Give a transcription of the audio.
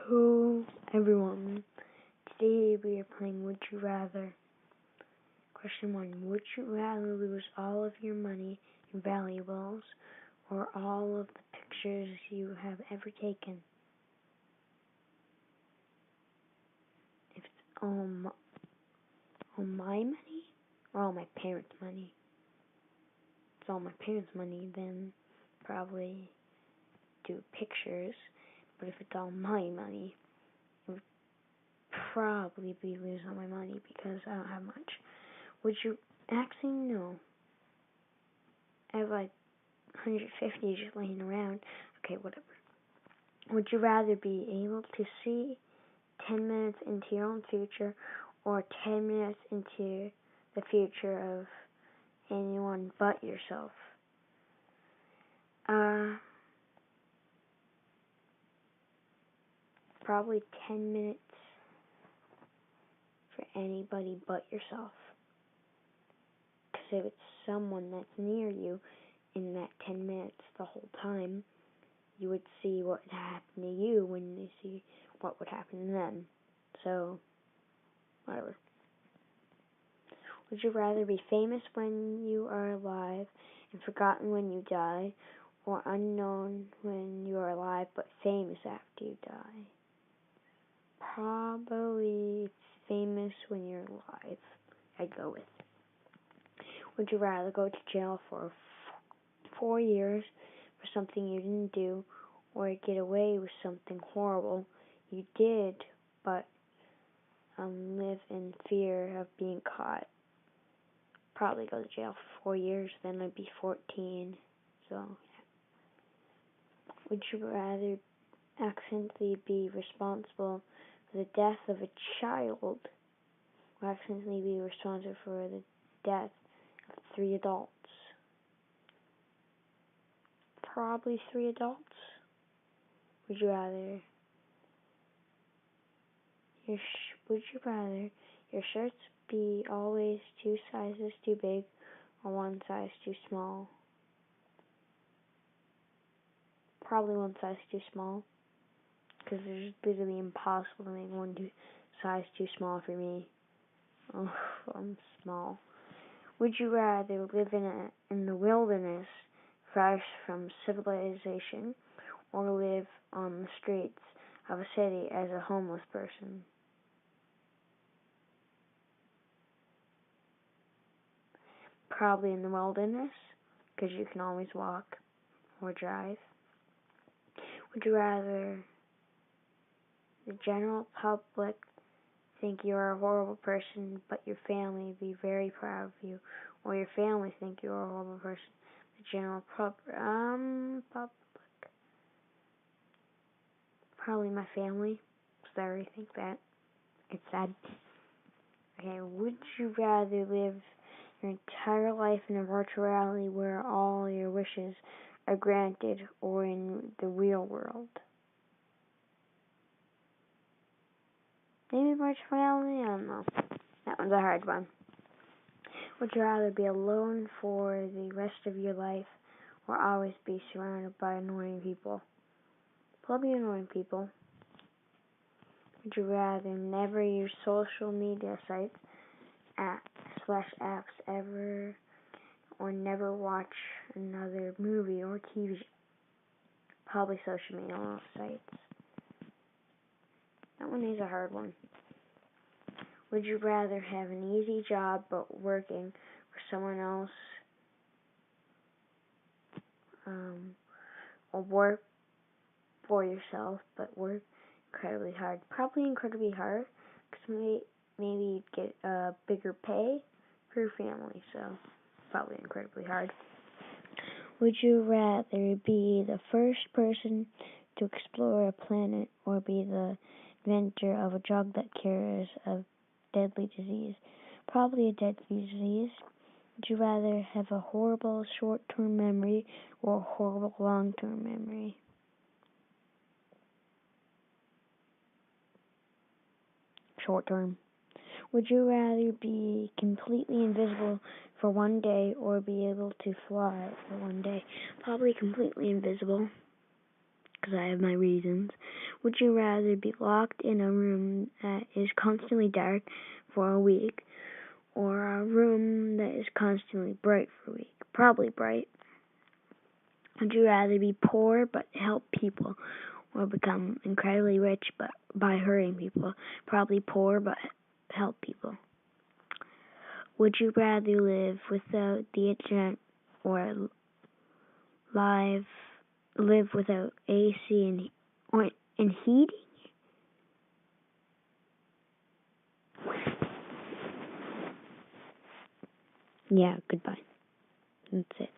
Hello, everyone. Today we are playing Would You Rather. Question 1. Would you rather lose all of your money and valuables or all of the pictures you have ever taken? If it's all my money or all my parents' money? If it's all my parents' money, then probably do pictures. But if it's all my money, it would probably be lose all my money because I don't have much. Would you actually no? I have like 150 just laying around. Okay, whatever. Would you rather be able to see 10 minutes into your own future or 10 minutes into the future of anyone but yourself? Probably 10 minutes for anybody but yourself. Because if it's someone that's near you in that 10 minutes the whole time, you would see what would happen to you when you see what would happen to them. So, whatever. Would you rather be famous when you are alive and forgotten when you die, or unknown when you are alive but famous after you die? Probably famous when you're alive, I'd go with. Would you rather go to jail for 4 years for something you didn't do, or get away with something horrible you did, but live in fear of being caught? Probably go to jail for 4 years, then I'd be 14. So, yeah. Would you rather accidentally be responsible for the death of a child, or accidentally be responsible for the death of 3 adults? Probably 3 adults. Would you rather your shirts be always 2 sizes too big or 1 size too small? Probably 1 size too small, because it's literally impossible to make 1 size too small for me. Oh, I'm small. Would you rather live in the wilderness, far from civilization, or live on the streets of a city as a homeless person? Probably in the wilderness, because you can always walk or drive. Would you rather the general public think you are a horrible person, but your family be very proud of you, or your family think you are a horrible person, the general public? Probably my family, because they already think that. It's sad. Okay, would you rather live your entire life in a virtual reality where all your wishes are granted, or in the real world? Maybe virtual reality? I don't know. That one's a hard one. Would you rather be alone for the rest of your life, or always be surrounded by annoying people? Probably annoying people. Would you rather never use social media sites, apps ever, or never watch another movie or TV? Probably social media sites. That one is a hard one. Would you rather have an easy job but working for someone else, or work for yourself but work incredibly hard? Probably incredibly hard, because maybe you'd get a bigger pay for your family, so probably incredibly hard. Would you rather be the first person to explore a planet, or be the inventor of a drug that cures a deadly disease? Probably a deadly disease. Would you rather have a horrible short-term memory or a horrible long-term memory? Short-term. Would you rather be completely invisible for 1 day or be able to fly for 1 day? Probably completely invisible, because I have my reasons. Would you rather be locked in a room that is constantly dark for a week, or a room that is constantly bright for a week? Probably bright. Would you rather be poor but help people, or become incredibly rich but by hurting people? Probably poor but help people. Would you rather live without the internet, or live without AC and heating? Yeah, goodbye. That's it.